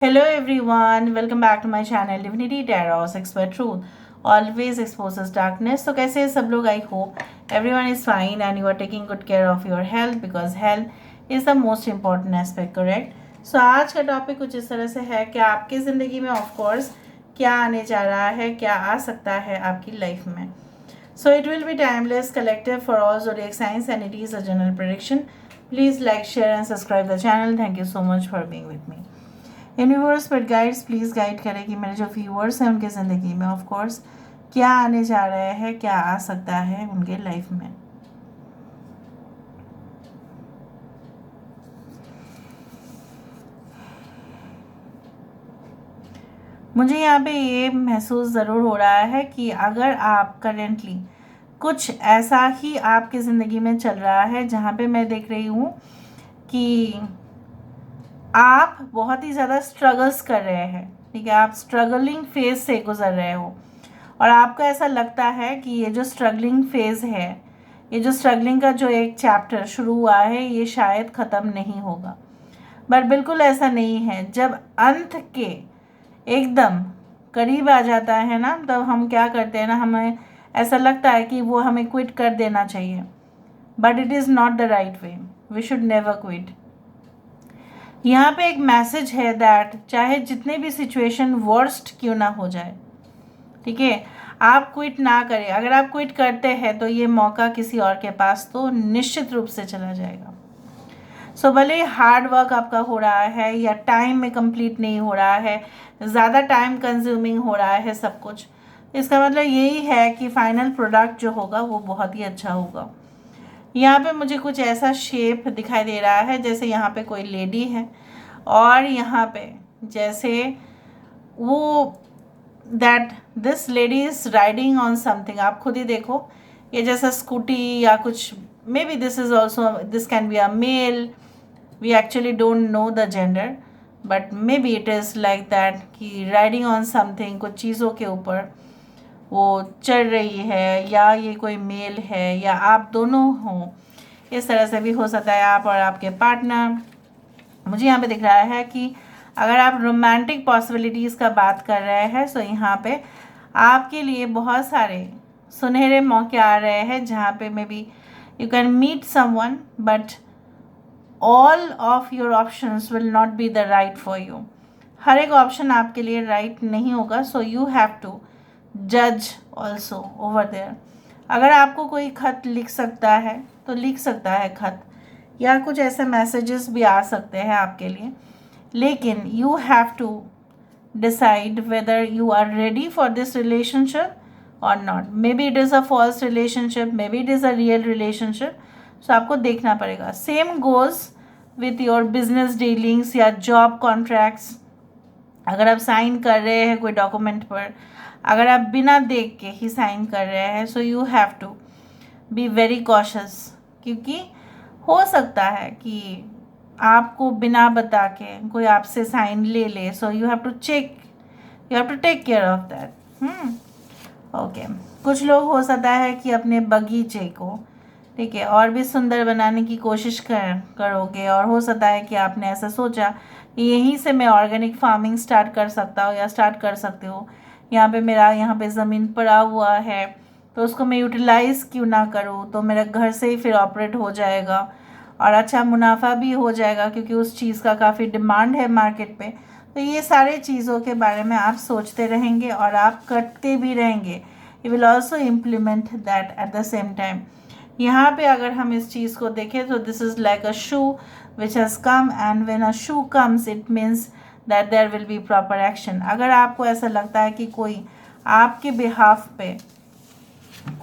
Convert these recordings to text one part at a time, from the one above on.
Hello everyone, welcome back to my channel Divinity Tarot Expert Truth. Always exposes darkness. So कैसे हैं सब लोग? I hope everyone is fine and you are taking good care of your health because health is the most important aspect, correct? So आज का topic कुछ इस तरह से है कि आपकी ज़िंदगी में ऑफ कोर्स क्या आने जा रहा है, क्या आ सकता है आपकी लाइफ में. So it will be timeless, collective for all zodiac signs and it is a general prediction. Please like, share and subscribe the channel. Thank you so much for being with me. Universe but guides please guide करें कि मेरे जो viewers हैं उनकी ज़िंदगी में of course क्या आने जा रहा है, क्या आ सकता है उनके लाइफ में. मुझे यहाँ पे ये महसूस ज़रूर हो रहा है कि अगर आप करेंटली कुछ ऐसा ही आपकी ज़िंदगी में चल रहा है जहाँ पे मैं देख रही हूँ कि आप बहुत ही ज़्यादा स्ट्रगल्स कर रहे हैं, ठीक है, आप स्ट्रगलिंग फेज से गुज़र रहे हो और आपको ऐसा लगता है कि ये जो स्ट्रगलिंग फेज़ है, ये जो स्ट्रगलिंग का जो एक चैप्टर शुरू हुआ है ये शायद ख़त्म नहीं होगा. बट बिल्कुल ऐसा नहीं है. जब अंत के एकदम करीब आ जाता है ना, तब हम क्या करते हैं ना, हमें ऐसा लगता है कि वो हमें क्विट कर देना चाहिए. But it is not the right way. We should never quit. यहाँ पे एक मैसेज है दैट चाहे जितने भी सिचुएशन वर्स्ट क्यों ना हो जाए, ठीक है, आप क्विट ना करें. अगर आप क्विट करते हैं तो ये मौका किसी और के पास तो निश्चित रूप से चला जाएगा. सो भले हार्ड वर्क आपका हो रहा है या टाइम में कंप्लीट नहीं हो रहा है, ज़्यादा टाइम कंज्यूमिंग हो रहा है सब कुछ, इसका मतलब यही है कि फाइनल प्रोडक्ट जो होगा वो बहुत ही अच्छा होगा. यहाँ पे मुझे कुछ ऐसा शेप दिखाई दे रहा है जैसे यहाँ पे कोई लेडी है और यहाँ पे जैसे वो that this lady is riding on something. आप खुद ही देखो, ये जैसा स्कूटी या कुछ, maybe this is also, this can be a male. We actually don't know the gender but maybe it is like that कि riding on something, कुछ चीज़ों के ऊपर वो चढ़ रही है, या ये कोई मेल है या आप दोनों हों. इस तरह से भी हो सकता है, आप और आपके पार्टनर. मुझे यहाँ पे दिख रहा है कि अगर आप रोमांटिक पॉसिबिलिटीज़ का बात कर रहे हैं तो यहाँ पे आपके लिए बहुत सारे सुनहरे मौके आ रहे हैं जहाँ पे maybe you can meet someone but all of your options will not be the right for you. हर एक ऑप्शन आपके लिए राइट नहीं होगा. सो यू हैव टू जज ऑल्सो ओवर देयर. अगर आपको कोई खत लिख सकता है तो लिख सकता है खत, या कुछ ऐसे मैसेजेस भी आ सकते हैं आपके लिए, लेकिन you have to decide whether you are ready for this relationship और not. Maybe it is a false relationship, maybe it is a real relationship. So आपको देखना पड़ेगा. Same goes with your business dealings या job contracts. अगर आप sign कर रहे हैं कोई डॉक्यूमेंट पर, अगर आप बिना देख के ही साइन कर रहे हैं, so you have to be very cautious, क्योंकि हो सकता है कि आपको बिना बता के कोई आपसे साइन ले ले. So you have to check, you have to take care of that. Okay. कुछ लोग हो सकता है कि अपने बगीचे को, ठीक है, और भी सुंदर बनाने की कोशिश करोगे और हो सकता है कि आपने ऐसा सोचा कि यहीं से मैं ऑर्गेनिक फार्मिंग स्टार्ट कर सकता हूँ या स्टार्ट कर सकते हो. यहाँ पे मेरा यहाँ पे ज़मीन पड़ा हुआ है तो उसको मैं यूटिलाइज़ क्यों ना करूँ, तो मेरा घर से ही फिर ऑपरेट हो जाएगा और अच्छा मुनाफा भी हो जाएगा क्योंकि उस चीज़ का काफ़ी डिमांड है मार्केट पे. तो ये सारे चीज़ों के बारे में आप सोचते रहेंगे और आप करते भी रहेंगे. You will also implement that at the same time. यहाँ पे अगर हम इस चीज़ को देखें तो this is like a shoe which has come, and when a shoe comes it means that there will be proper action. अगर आपको ऐसा लगता है कि कोई आपके बिहाफ पे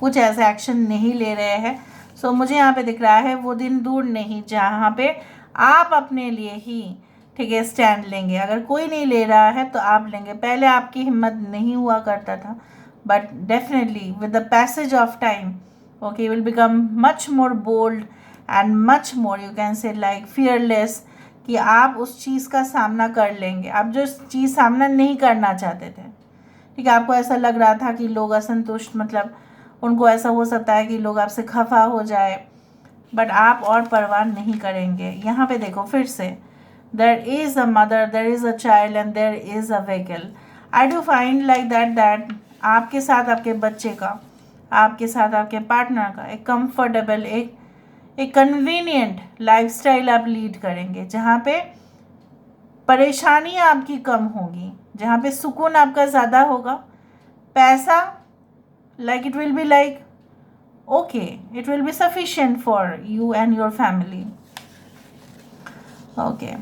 कुछ ऐसा एक्शन नहीं ले रहे हैं, सो मुझे यहाँ पे दिख रहा है वो दिन दूर नहीं जहाँ पे आप अपने लिए ही, ठीक है, स्टैंड लेंगे. अगर कोई नहीं ले रहा है तो आप लेंगे. पहले आपकी हिम्मत नहीं हुआ करता था but definitely with the passage of time, okay, you will become much more bold and much more, you can say, like fearless, कि आप उस चीज़ का सामना कर लेंगे. आप जो चीज़ सामना नहीं करना चाहते थे, ठीक है, आपको ऐसा लग रहा था कि लोग असंतुष्ट, मतलब उनको ऐसा हो सकता है कि लोग आपसे खफा हो जाए, बट आप और परवाह नहीं करेंगे. यहाँ पे देखो फिर से there is a mother, there is a child and there is a vehicle. I do find like that आपके साथ आपके बच्चे का, आपके साथ आपके पार्टनर का एक कंफर्टेबल, एक कन्वीनियंट लाइफस्टाइल आप लीड करेंगे, जहाँ पे परेशानी आपकी कम होगी, जहाँ पे सुकून आपका ज़्यादा होगा, पैसा like it will be like okay, it will be sufficient for you and your family. Okay,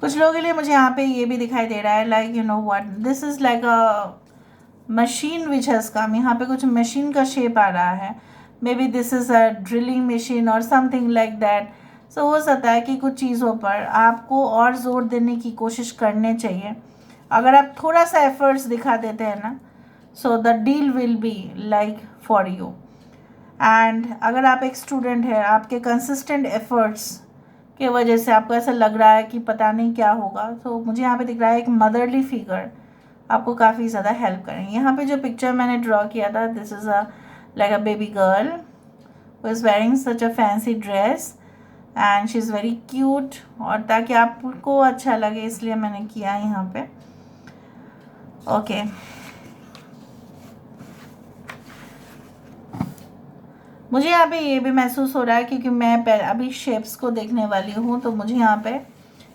कुछ लोगों के लिए मुझे यहाँ पे ये भी दिखाई दे रहा है like you know what, this is like a machine which has come. यहाँ पे कुछ मशीन का शेप आ रहा है, maybe this is a drilling machine or something like that. So हो सकता है कि कुछ चीज़ों पर आपको और ज़ोर देने की कोशिश करने चाहिए. अगर आप थोड़ा सा एफर्ट्स दिखा देते हैं ना, so the deal will be like for you. And अगर आप एक स्टूडेंट है, आपके कंसिस्टेंट एफर्ट्स की वजह से आपको ऐसा लग रहा है कि पता नहीं क्या होगा, तो मुझे यहाँ पे दिख रहा है एक मदरली फिगर आपको काफ़ी ज़्यादा हेल्प करेंगे. यहाँ पे जो पिक्चर मैंने ड्रॉ किया था, this is a like a baby girl who is wearing such a fancy dress and she is very cute. और ताकि आपको अच्छा लगे इसलिए मैंने किया यहाँ पे. ओके, मुझे यहाँ पे ये भी महसूस हो रहा है क्योंकि मैं अभी शेप्स को देखने वाली हूँ, तो मुझे यहाँ पे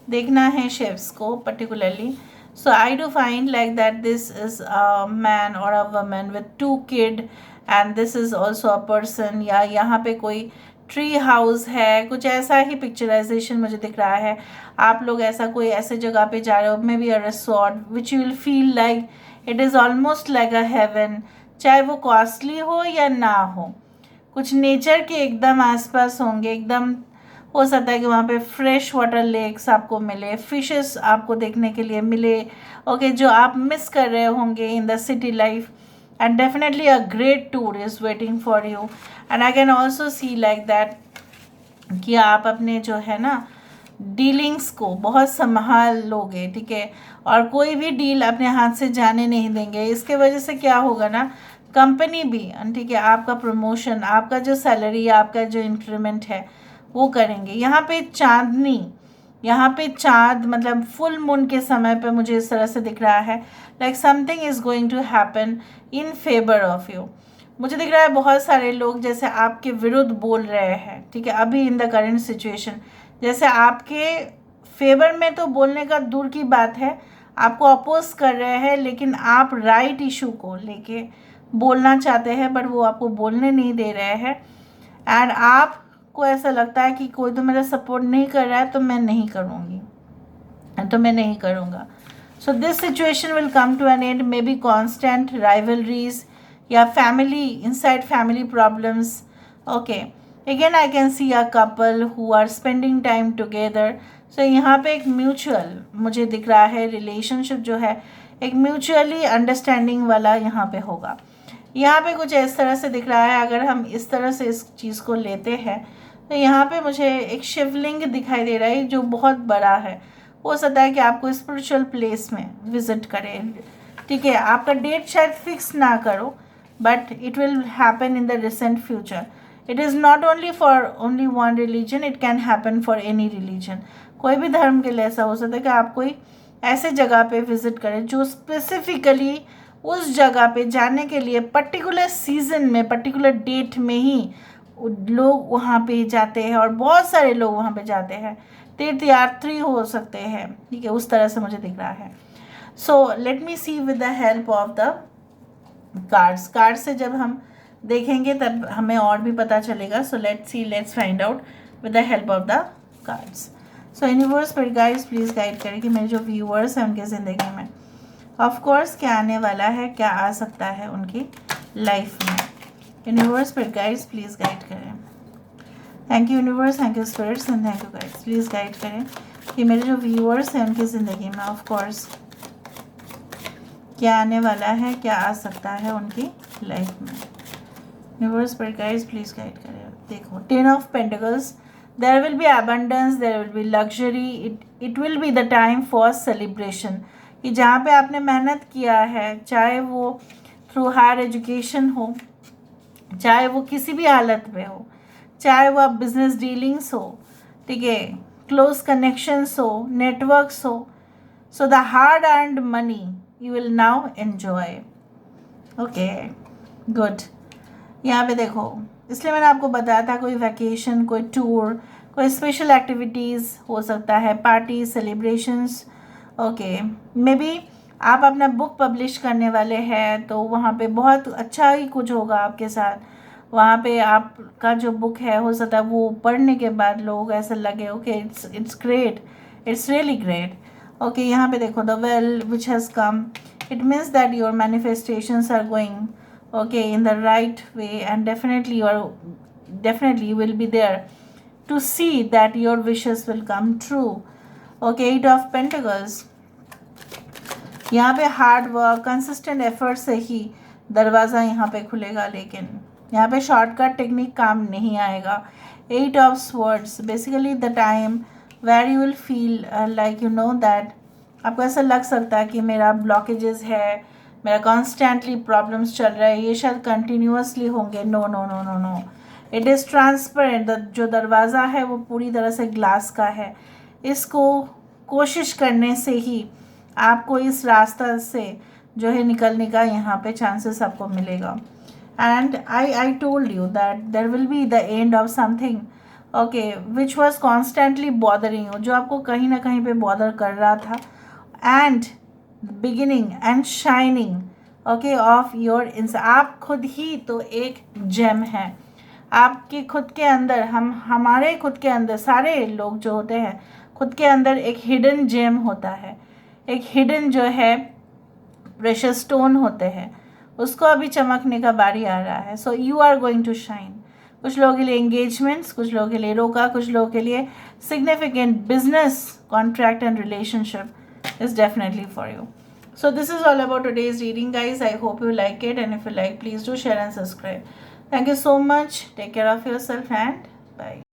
देखना है शेप्स को particularly. So I do find like that this is a man और a woman with 2 kid and this is also a person. या यहाँ पे कोई ट्री हाउस है, कुछ ऐसा ही पिक्चराइजेशन मुझे दिख रहा है. आप लोग ऐसा कोई ऐसे जगह पे जा रहे हो, maybe a resort which you will feel like it is almost like a heaven, चाहे वो कॉस्टली हो या ना हो. कुछ नेचर के एकदम आसपास होंगे, एकदम हो सकता है कि वहाँ पे फ्रेश वाटर लेक्स आपको मिले, फिशेस आपको देखने के लिए मिले. ओके, जो आप मिस कर रहे होंगे in the city life. And definitely a great tour is waiting for you. And I can also see like that कि आप अपने जो है ना डीलिंग्स को बहुत संभाल लोगे, ठीक है, और कोई भी डील अपने हाथ से जाने नहीं देंगे. इसके वजह से क्या होगा ना, कंपनी भी, ठीक है, आपका प्रमोशन, आपका जो सैलरी, आपका जो इंक्रीमेंट है वो करेंगे. यहाँ पे चांदनी, यहाँ पे चाँद मतलब फुल मून के समय पे मुझे इस तरह से दिख रहा है like something is going to happen in favour of you. मुझे दिख रहा है बहुत सारे लोग जैसे आपके विरुद्ध बोल रहे हैं, ठीक है, अभी इन द करेंट सिचुएशन, जैसे आपके फेवर में तो बोलने का दूर की बात है, आपको अपोज कर रहे हैं, लेकिन आप राइट इशू को लेके बोलना चाहते हैं बट वो आपको बोलने नहीं दे रहे हैं. एंड आपको ऐसा लगता है कि कोई तो मेरा सपोर्ट नहीं कर रहा है तो मैं नहीं करूँगी, तो मैं नहीं करूँगा. So this situation will come to an end. Maybe constant rivalries या family, inside family problems. Okay, again I can see a couple who are spending time together. So यहाँ पे एक म्यूचुअल मुझे दिख रहा है रिलेशनशिप जो है, एक म्यूचुअली अंडरस्टैंडिंग वाला यहाँ पे होगा. यहाँ पे कुछ इस तरह से दिख रहा है. अगर हम इस तरह से इस चीज़ को लेते हैं तो यहाँ पे मुझे एक शिवलिंग दिखाई दे रहा है जो बहुत बड़ा है. हो सकता है कि आपको स्पिरिचुअल प्लेस में विजिट करें, ठीक है. आपका डेट शायद फिक्स ना करो but it will happen in the recent future. It is not only for only one religion, it can happen for any religion. कोई भी धर्म के लिए ऐसा हो सकता है कि आप कोई ऐसे जगह पे विज़िट करें जो स्पेसिफिकली उस जगह पे जाने के लिए पर्टिकुलर सीज़न में, पर्टिकुलर डेट में ही लोग वहाँ पे जाते हैं और बहुत सारे लोग वहाँ पे जाते हैं. तीर्थयात्री हो सकते हैं, ठीक है, उस तरह से मुझे दिख रहा है. So let me see with the help of the cards. Card से जब हम देखेंगे तब हमें और भी पता चलेगा. So let's find out with the help of the cards. So universe पर गाइड्स प्लीज़ गाइड करें कि मेरे जो व्यूअर्स हैं उनकी ज़िंदगी में ऑफ कोर्स क्या आने वाला है, क्या आ सकता है उनकी लाइफ में. यूनिवर्स पर गाइड्स प्लीज़ गाइड करें. Thank you universe, thank you spirits and thank you guides. Please guide करें कि मेरे जो व्यूअर्स हैं उनकी ज़िंदगी में ऑफ कोर्स क्या आने वाला है, क्या आ सकता है उनकी लाइफ में. यूनिवर्स पर गाइड्स प्लीज़ गाइड करें. देखो, 10 of pentacles, there will be abundance, there will be luxury, it will be the time for celebration. कि जहाँ पे आपने मेहनत किया है, चाहे वो थ्रू हायर एजुकेशन हो, चाहे वो किसी भी हालत में हो, चाहे वो आप बिजनेस डीलिंग्स हो, ठीक है, close connections हो, networks हो. So the hard earned money you will now enjoy. Okay, good. यहाँ पे देखो, इसलिए मैंने आपको बताया था कोई वैकेशन, कोई टूर, कोई स्पेशल एक्टिविटीज़ हो सकता है, party, celebrations. Okay, may be आप अपना बुक पब्लिश करने वाले हैं तो वहाँ पे बहुत अच्छा ही कुछ होगा आपके साथ. वहाँ पे आपका जो बुक है हो सकता है वो पढ़ने के बाद लोग ऐसा लगे okay it's great, it's really great. Okay, यहाँ पे देखो the well which has come, it means that your manifestations are going okay in the right way, and definitely you will be there to see that your wishes will come true. Okay, 8 of Pentacles. यहाँ पे hard work, consistent effort से ही दरवाज़ा यहाँ पे खुलेगा, लेकिन यहाँ पे शॉर्टकट टेक्निक काम नहीं आएगा. 8 of swords, basically the time where you will feel like you know that आपको ऐसा लग सकता है कि मेरा ब्लॉकेजेस है, मेरा कॉन्स्टेंटली प्रॉब्लम्स चल रहा है, ये शायद कंटिन्यूसली होंगे. No no no no no, it is transparent. जो दरवाज़ा है वो पूरी तरह से ग्लास का है. इसको कोशिश करने से ही आपको इस रास्ता से जो है निकलने का यहाँ पे चांसेस आपको मिलेगा. And I told you that there will be the end of something okay which was constantly bothering you, जो आपको कहीं ना कहीं पे बॉदर कर रहा था. And beginning and shining okay of your इंस. आप खुद ही तो एक जेम है. आपके खुद के अंदर, हमारे खुद के अंदर, सारे लोग जो होते हैं खुद के अंदर एक हिडन जेम होता है, एक हिडन जो है प्रेशर स्टोन होते हैं, उसको अभी चमकने का बारी आ रहा है. So you are going to shine. कुछ लोगों के लिए एंगेजमेंट्स, कुछ लोगों के लिए रोका, कुछ लोगों के लिए significant business contract and relationship is definitely for you. So this is all about today's reading, guys. I hope you like it, and if you like, please do share and subscribe. Thank you so much. Take care of yourself and bye.